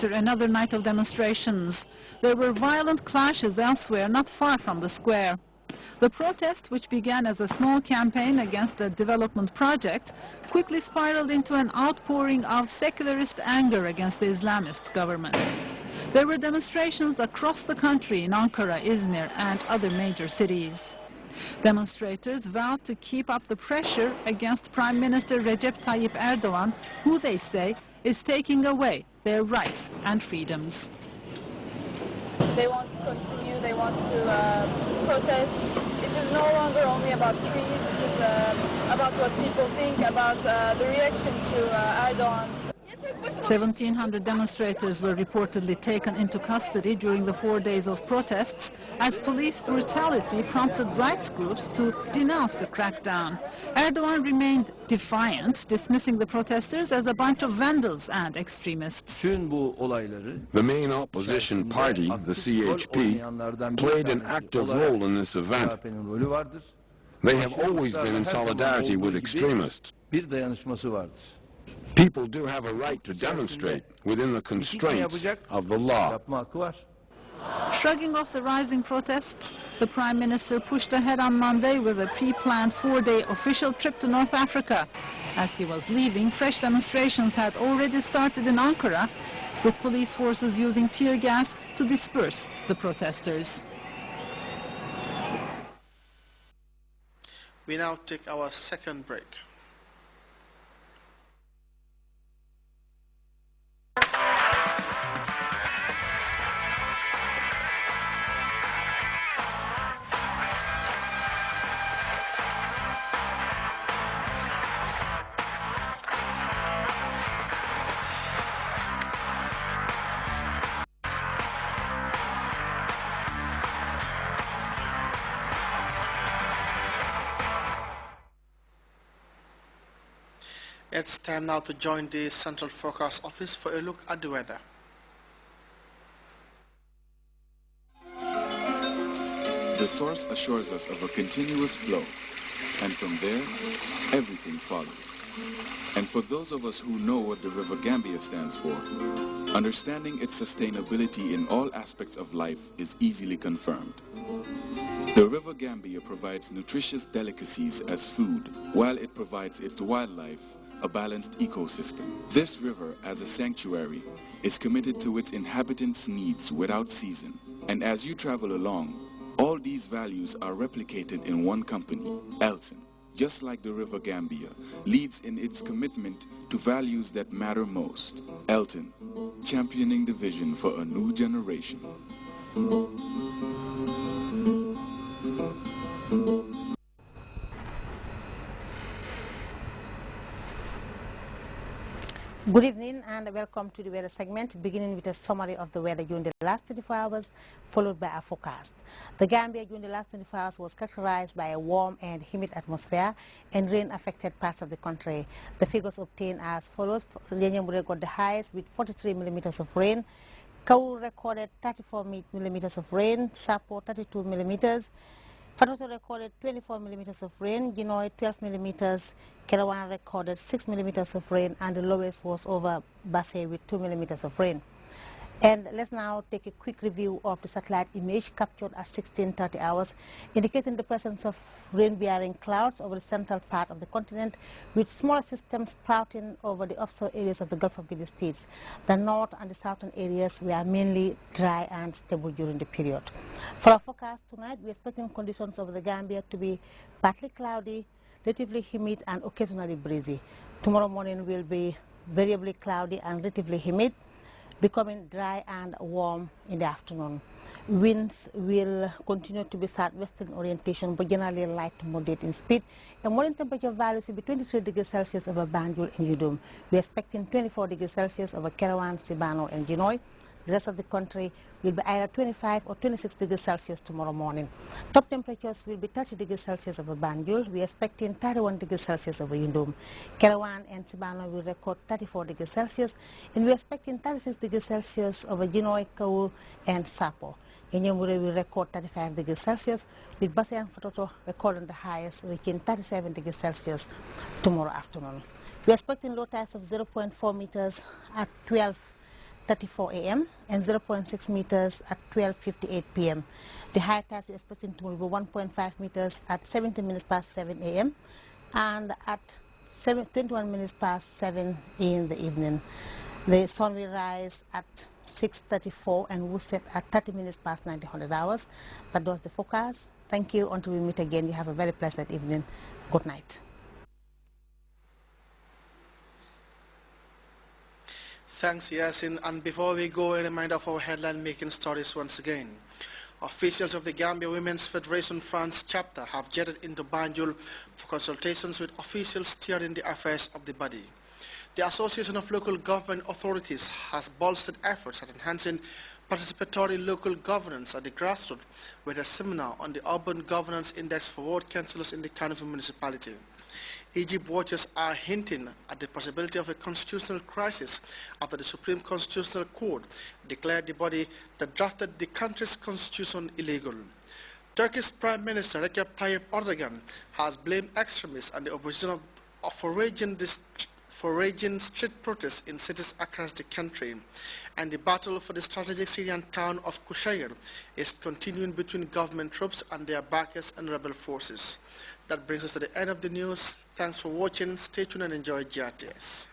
after another night of demonstrations. There were violent clashes elsewhere not far from the square. The protest, which began as a small campaign against the development project, quickly spiraled into an outpouring of secularist anger against the Islamist government. There were demonstrations across the country in Ankara, Izmir, and other major cities. Demonstrators vowed to keep up the pressure against Prime Minister Recep Tayyip Erdogan, who they say is taking away their rights and freedoms. They want to continue, they want to protest. It is no longer only about trees, it is about what people think, about the reaction to Erdogan. 1,700 demonstrators were reportedly taken into custody during the 4 days of protests as police brutality prompted rights groups to denounce the crackdown. Erdogan remained defiant, dismissing the protesters as a bunch of vandals and extremists. The main opposition party, the CHP, played an active role in this event. They have always been in solidarity with extremists. People do have a right to demonstrate within the constraints of the law. Shrugging off the rising protests, the Prime Minister pushed ahead on Monday with a pre-planned 4-day official trip to North Africa. As he was leaving, fresh demonstrations had already started in Ankara, with police forces using tear gas to disperse the protesters. We now take our second break. It's time now to join the Central Forecast Office for a look at the weather. The source assures us of a continuous flow, and from there, everything follows. And for those of us who know what the River Gambia stands for, understanding its sustainability in all aspects of life is easily confirmed. The River Gambia provides nutritious delicacies as food, while it provides its wildlife a balanced ecosystem. This river, as a sanctuary, is committed to its inhabitants' needs without season. And as you travel along, all these values are replicated in one company, Elton. Just like the River Gambia, leads in its commitment to values that matter most. Elton, championing the vision for a new generation. Good evening and welcome to the weather segment, beginning with a summary of the weather during the last 24 hours, followed by a forecast. The Gambia during the last 24 hours was characterized by a warm and humid atmosphere, and rain affected parts of the country. The figures obtained as follows. Yenyambure got the highest with 43 millimeters of rain. Kau recorded 34 millimeters of rain. Sapo 32 millimeters. Fatoto recorded 24 millimeters of rain, Ginoy 12 millimeters, Kerawan recorded 6 millimeters of rain, and the lowest was over Basse with 2 millimeters of rain. And let's now take a quick review of the satellite image captured at 16:30 hours, indicating the presence of rain-bearing clouds over the central part of the continent, with small systems sprouting over the offshore areas of the Gulf of Guinea states. The north and the southern areas were mainly dry and stable during the period. For our forecast tonight, we're expecting conditions over the Gambia to be partly cloudy, relatively humid, and occasionally breezy. Tomorrow morning will be variably cloudy and relatively humid, becoming dry and warm in the afternoon. Winds will continue to be southwestern orientation, but generally light to moderate in speed. And morning temperature values will be 23 degrees Celsius over Banjul and Udom. We're expecting 24 degrees Celsius over Kerawan, Sibano, and Ginoy. The rest of the country will be either 25 or 26 degrees Celsius tomorrow morning. Top temperatures will be 30 degrees Celsius over Banjul. We are expecting 31 degrees Celsius over Yundum. Kerawan and Sibano will record 34 degrees Celsius, and we are expecting 36 degrees Celsius over Ginoy, Kau, and Sapo. Yenyambure will record 35 degrees Celsius, with Basse and Fatoto recording the highest, reaching 37 degrees Celsius tomorrow afternoon. We are expecting low tides of 0.4 meters at 12 8:34 a.m. and 0.6 meters at 12:58 p.m. The high tides we're expecting to be 1.5 meters at 17 minutes past 7 a.m. and at 21 minutes past 7 in the evening. The sun will rise at 6:34 and will set at 30 minutes past 1900 hours. That was the forecast. Thank you. Until we meet again, you have a very pleasant evening. Good night. Thanks, Yasin. And before we go, a reminder of our headline-making stories once again. Officials of the Gambia Women's Federation France chapter have jetted into Banjul for consultations with officials steering the affairs of the body. The Association of Local Government Authorities has bolstered efforts at enhancing participatory local governance at the grassroots with a seminar on the Urban Governance Index for ward councillors in the Kanifing municipality. Egypt watchers are hinting at the possibility of a constitutional crisis after the Supreme Constitutional Court declared the body that drafted the country's constitution illegal. Turkey's Prime Minister Recep Tayyip Erdogan has blamed extremists and the opposition for raging street protests in cities across the country. And the battle for the strategic Syrian town of Qushayr is continuing between government troops and their backers and rebel forces. That brings us to the end of the news. Thanks for watching. Stay tuned and enjoy GRTS.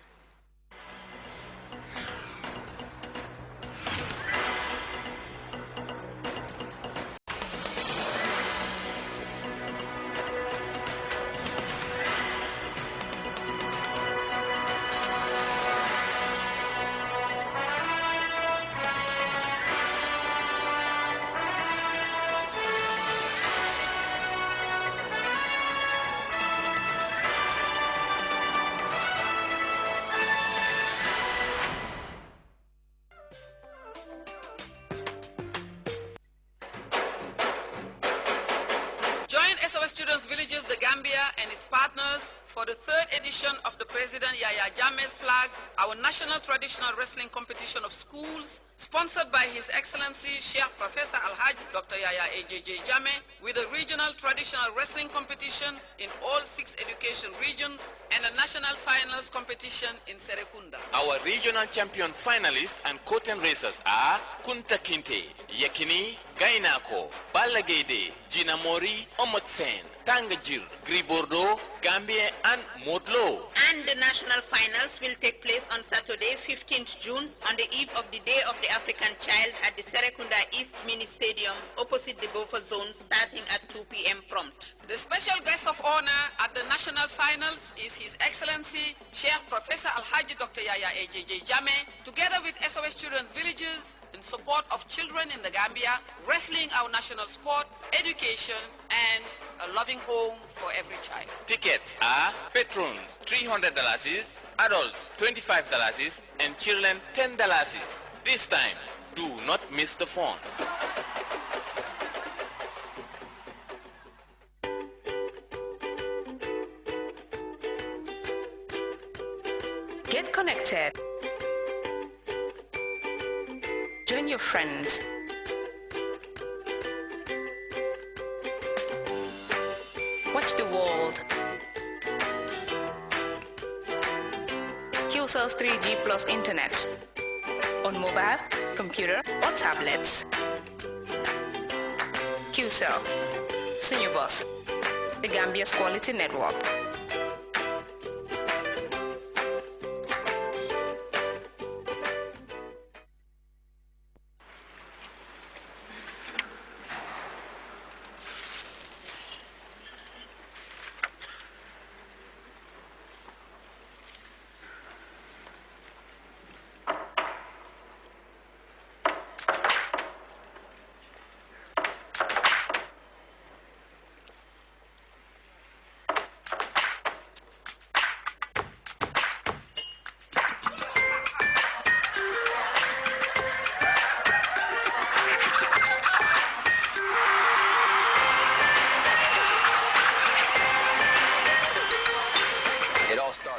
Join SOS Children's Villages, the Gambia, and its partners for the third edition of the President Yaya Jammeh's Flag, our national traditional wrestling competition of schools, sponsored by His Excellency Sheikh Professor Alhaj Dr. Yaya AJJ Jammeh, with a regional traditional wrestling competition in all 6 education regions and a national finals competition in Serekunda. Our regional champion finalists and curtain racers are Kunta Kinte, Yekini, Gainako, Balagede, Jinamori, Omotsen, Tangajir, Gribordo, Gambia and Modlo. And the national finals will take place on Saturday, 15th June, on the eve of the Day of the African Child at the Serekunda East Mini Stadium, opposite the buffer zone, starting at 2 p.m. prompt. The special guest of honor at the national finals is His Excellency Sheikh Professor Alhaji Dr. Yaya AJJ Jammeh, together with SOS Children's Villages, in support of children in the Gambia, wrestling our national sport, education, and a loving home for every child. Tickets are patrons $300, adults $25, and children $10. This time, do not miss the fun. Get connected. Join your friends. Watch the world. QCell's 3G plus internet on mobile, computer, or tablets. QCell, Senior Boss, the Gambia's quality network.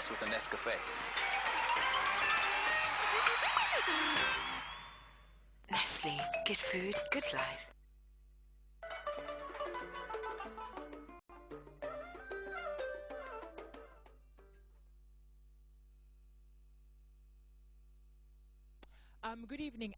With a Nescafe. Nestle, good food, good life. I'm good evening.